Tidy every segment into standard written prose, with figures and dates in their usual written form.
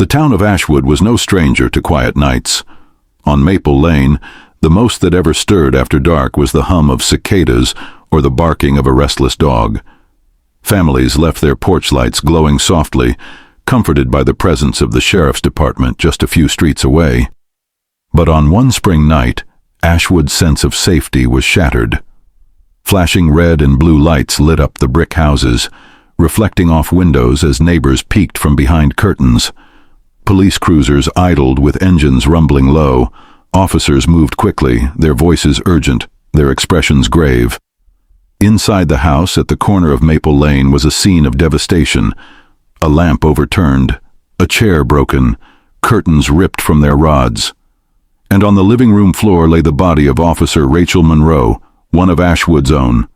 The town of Ashwood was no stranger to quiet nights. On Maple Lane, the most that ever stirred after dark was the hum of cicadas or the barking of a restless dog. Families left their porch lights glowing softly, comforted by the presence of the sheriff's department just a few streets away. But on one spring night, Ashwood's sense of safety was shattered. Flashing red and blue lights lit up the brick houses, reflecting off windows as neighbors peeked from behind curtains. Police cruisers idled with engines rumbling low. Officers moved quickly, their voices urgent, their expressions grave. Inside the house at the corner of Maple Lane was a scene of devastation. A lamp overturned, a chair broken, curtains ripped from their rods. And on the living room floor lay the body of Officer Rachel Monroe, one of Ashwood's own.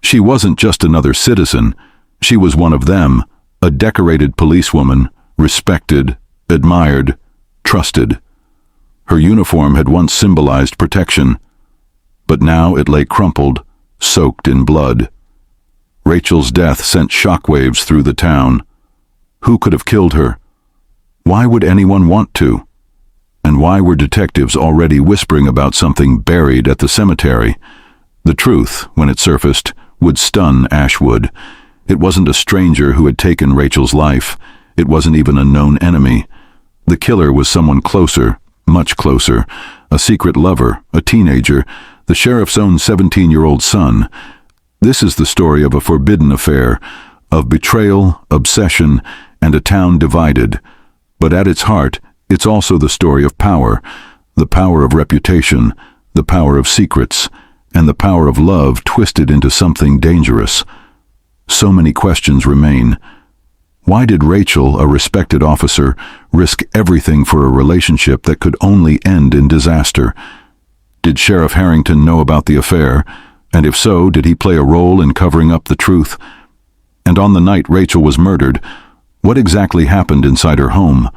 She wasn't just another citizen, she was one of them, a decorated policewoman, respected, admired, trusted. Her uniform had once symbolized protection, but now it lay crumpled, soaked in blood. Rachel's death sent shockwaves through the town. Who could have killed her? Why would anyone want to? And why were detectives already whispering about something buried at the cemetery? The truth, when it surfaced, would stun Ashwood. It wasn't a stranger who had taken Rachel's life. It wasn't even a known enemy. The killer was someone closer, much closer, a secret lover, a teenager, the sheriff's own 17-year-old son. This is the story of a forbidden affair, of betrayal, obsession, and a town divided. But at its heart, it's also the story of power, the power of reputation, the power of secrets, and the power of love twisted into something dangerous. So many questions remain. Why did Rachel, a respected officer, risk everything for a relationship that could only end in disaster? Did Sheriff Harrington know about the affair? And if so, did he play a role in covering up the truth? And on the night Rachel was murdered, what exactly happened inside her home?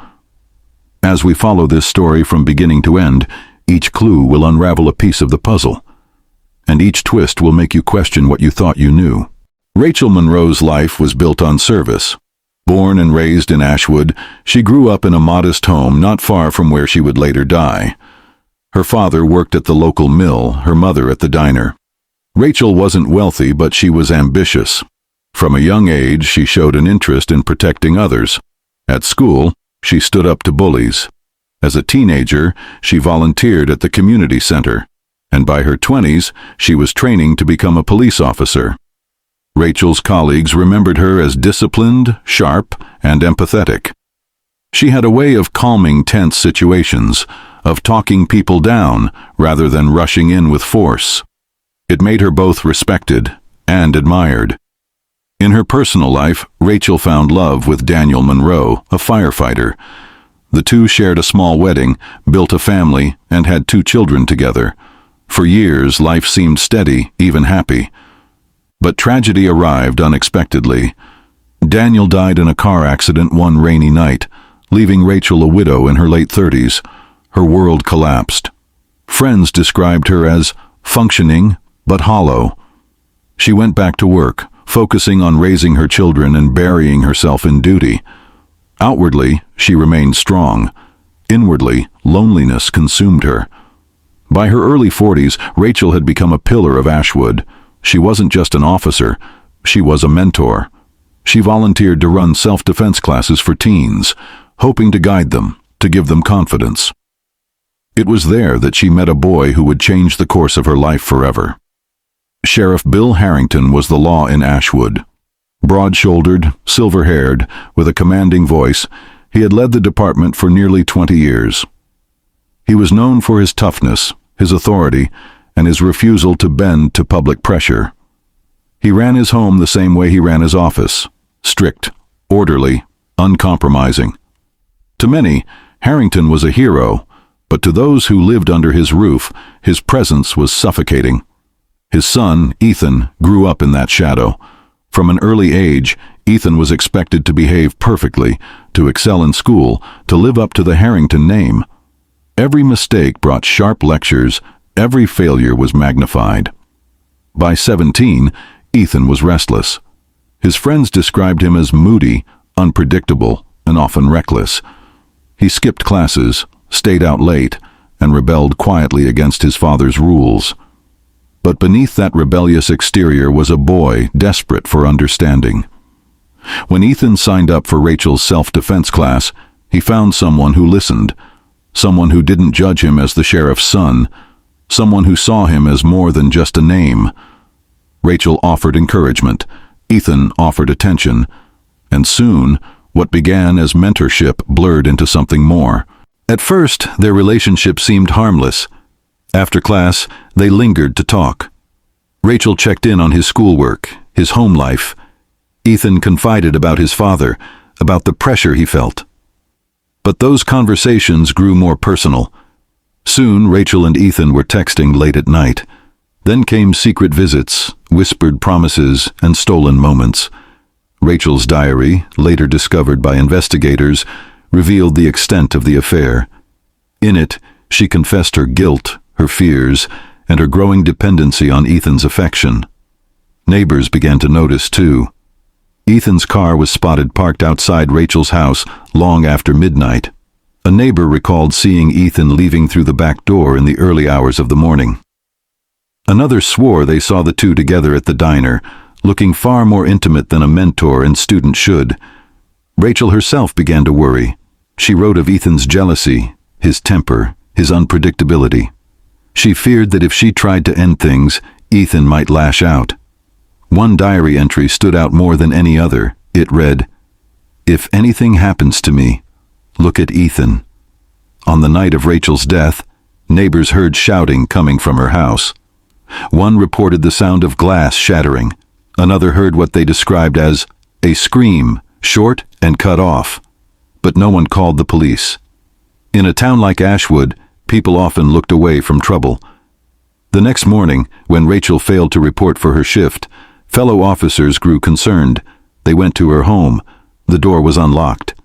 As we follow this story from beginning to end, each clue will unravel a piece of the puzzle, and each twist will make you question what you thought you knew. Rachel Monroe's life was built on service. Born and raised in Ashwood, she grew up in a modest home not far from where she would later die. Her father worked at the local mill, her mother at the diner. Rachel wasn't wealthy, but she was ambitious. From a young age, she showed an interest in protecting others. At school, she stood up to bullies. As a teenager, she volunteered at the community center, and by her 20s, she was training to become a police officer. Rachel's colleagues remembered her as disciplined, sharp, and empathetic. She had a way of calming tense situations, of talking people down rather than rushing in with force. It made her both respected and admired. In her personal life, Rachel found love with Daniel Monroe, a firefighter. The two shared a small wedding, built a family, and had 2 children together. For years, life seemed steady, even happy. But tragedy arrived unexpectedly. Daniel died in a car accident one rainy night, leaving Rachel a widow in her late 30s. Her world collapsed. Friends described her as functioning but hollow. She went back to work, focusing on raising her children and burying herself in duty. Outwardly, she remained strong. Inwardly, loneliness consumed her. By her early 40s, Rachel had become a pillar of Ashwood. She wasn't just an officer, she was a mentor. She volunteered to run self-defense classes for teens, hoping to guide them, to give them confidence. It was there that she met a boy who would change the course of her life forever. Sheriff Bill Harrington was the law in Ashwood. Broad-shouldered, silver-haired, with a commanding voice, he had led the department for nearly 20 years. He was known for his toughness, his authority, and his refusal to bend to public pressure. He ran his home the same way he ran his office, strict, orderly, uncompromising. To many, Harrington was a hero, but to those who lived under his roof, his presence was suffocating. His son, Ethan, grew up in that shadow. From an early age, Ethan was expected to behave perfectly, to excel in school, to live up to the Harrington name. Every mistake brought sharp lectures, every failure was magnified. By 17, Ethan was restless. His friends described him as moody, unpredictable, and often reckless. He skipped classes, stayed out late, and rebelled quietly against his father's rules. But beneath that rebellious exterior was a boy desperate for understanding. When Ethan signed up for Rachel's self-defense class, he found someone who listened, someone who didn't judge him as the sheriff's son, someone who saw him as more than just a name. Rachel offered encouragement, Ethan offered attention, and soon, what began as mentorship blurred into something more. At first, their relationship seemed harmless. After class, they lingered to talk. Rachel checked in on his schoolwork, his home life. Ethan confided about his father, about the pressure he felt. But those conversations grew more personal. Soon, Rachel and Ethan were texting late at night. Then came secret visits, whispered promises, and stolen moments. Rachel's diary, later discovered by investigators, revealed the extent of the affair. In it, she confessed her guilt, her fears, and her growing dependency on Ethan's affection. Neighbors began to notice, too. Ethan's car was spotted parked outside Rachel's house long after midnight. A neighbor recalled seeing Ethan leaving through the back door in the early hours of the morning. Another swore they saw the two together at the diner, looking far more intimate than a mentor and student should. Rachel herself began to worry. She wrote of Ethan's jealousy, his temper, his unpredictability. She feared that if she tried to end things, Ethan might lash out. One diary entry stood out more than any other. It read, "If anything happens to me, look at Ethan." On the night of Rachel's death, neighbors heard shouting coming from her house. One reported the sound of glass shattering. Another heard what they described as a scream, short and cut off. But no one called the police. In a town like Ashwood, people often looked away from trouble. The next morning, when Rachel failed to report for her shift, fellow officers grew concerned. They went to her home. The door was unlocked.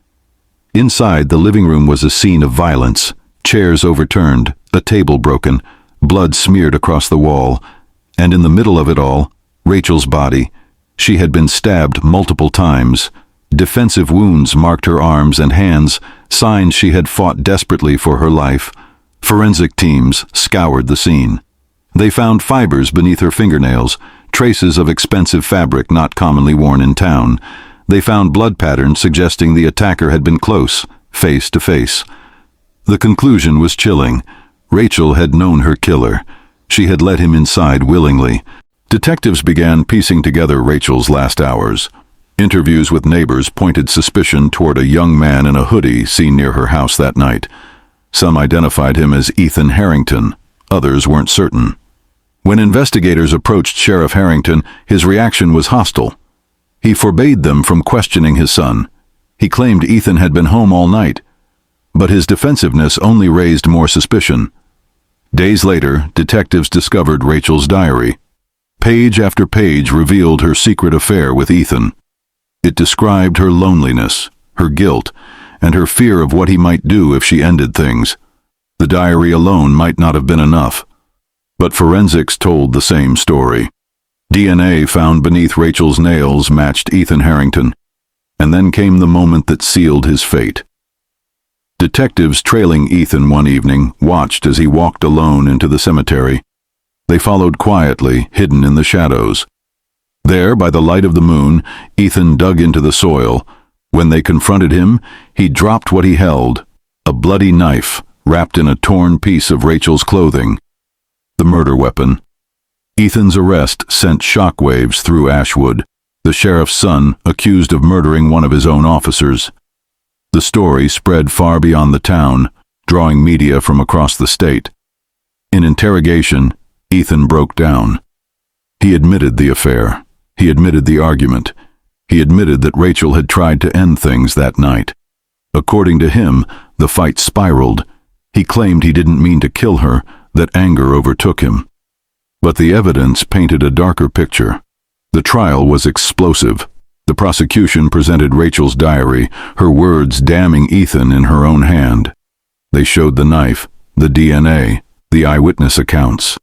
Inside, the living room was a scene of violence. Chairs overturned, a table broken, blood smeared across the wall, and in the middle of it all, Rachel's body. She had been stabbed multiple times. Defensive wounds marked her arms and hands, signs she had fought desperately for her life. Forensic teams scoured the scene. They found fibers beneath her fingernails, traces of expensive fabric not commonly worn in town. They found blood patterns suggesting the attacker had been close, face to face. The conclusion was chilling. Rachel had known her killer. She had let him inside willingly. Detectives began piecing together Rachel's last hours. Interviews with neighbors pointed suspicion toward a young man in a hoodie seen near her house that night. Some identified him as Ethan Harrington. Others weren't certain. When investigators approached Sheriff Harrington, his reaction was hostile. He forbade them from questioning his son. He claimed Ethan had been home all night. But his defensiveness only raised more suspicion. Days later, detectives discovered Rachel's diary. Page after page revealed her secret affair with Ethan. It described her loneliness, her guilt, and her fear of what he might do if she ended things. The diary alone might not have been enough. But forensics told the same story. DNA found beneath Rachel's nails matched Ethan Harrington. And then came the moment that sealed his fate. Detectives trailing Ethan one evening watched as he walked alone into the cemetery. They followed quietly, hidden in the shadows. There, by the light of the moon, Ethan dug into the soil. When they confronted him, he dropped what he held, a bloody knife wrapped in a torn piece of Rachel's clothing. The murder weapon. Ethan's arrest sent shockwaves through Ashwood, the sheriff's son accused of murdering one of his own officers. The story spread far beyond the town, drawing media from across the state. In interrogation, Ethan broke down. He admitted the affair. He admitted the argument. He admitted that Rachel had tried to end things that night. According to him, the fight spiraled. He claimed he didn't mean to kill her, that anger overtook him. But the evidence painted a darker picture. The trial was explosive. The prosecution presented Rachel's diary, her words damning Ethan in her own hand. They showed the knife, the DNA, the eyewitness accounts.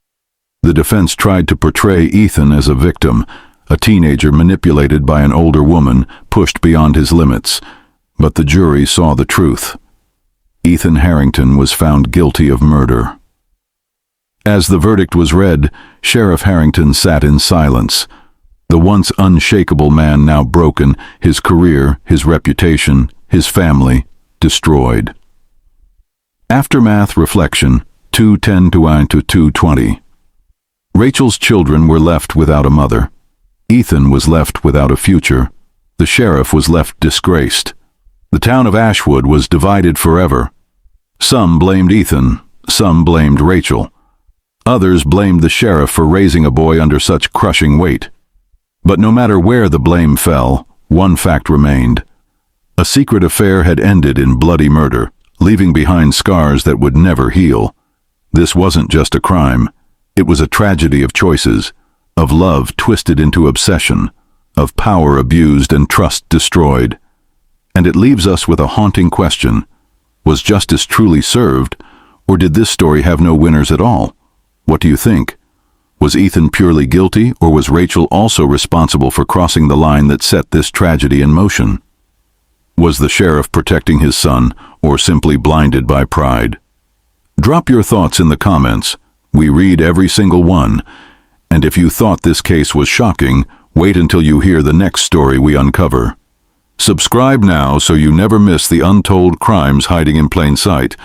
The defense tried to portray Ethan as a victim, a teenager manipulated by an older woman, pushed beyond his limits. But the jury saw the truth. Ethan Harrington was found guilty of murder. As the verdict was read, Sheriff Harrington sat in silence. The once unshakable man now broken, his career, his reputation, his family, destroyed. Aftermath reflection, 2:10 to 1 to 2:20. Rachel's children were left without a mother. Ethan was left without a future. The sheriff was left disgraced. The town of Ashwood was divided forever. Some blamed Ethan, some blamed Rachel. Others blamed the sheriff for raising a boy under such crushing weight. But no matter where the blame fell, one fact remained. A secret affair had ended in bloody murder, leaving behind scars that would never heal. This wasn't just a crime. It was a tragedy of choices, of love twisted into obsession, of power abused and trust destroyed. And it leaves us with a haunting question. Was justice truly served, or did this story have no winners at all? What do you think? Was Ethan purely guilty, or was Rachel also responsible for crossing the line that set this tragedy in motion? Was the sheriff protecting his son, or simply blinded by pride? Drop your thoughts in the comments. We read every single one. And if you thought this case was shocking, wait until you hear the next story we uncover. Subscribe now so you never miss the untold crimes hiding in plain sight.